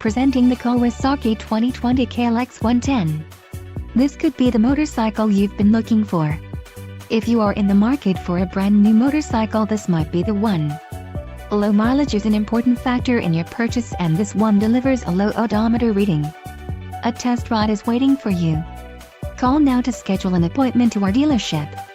Presenting the Kawasaki 2020 KLX 110. This could be the motorcycle you've been looking for. If you are in the market for a brand new motorcycle, this might be the one. Low mileage is an important factor in your purchase, and this one delivers a low odometer reading. A test ride is waiting for you. Call now to schedule an appointment to our dealership.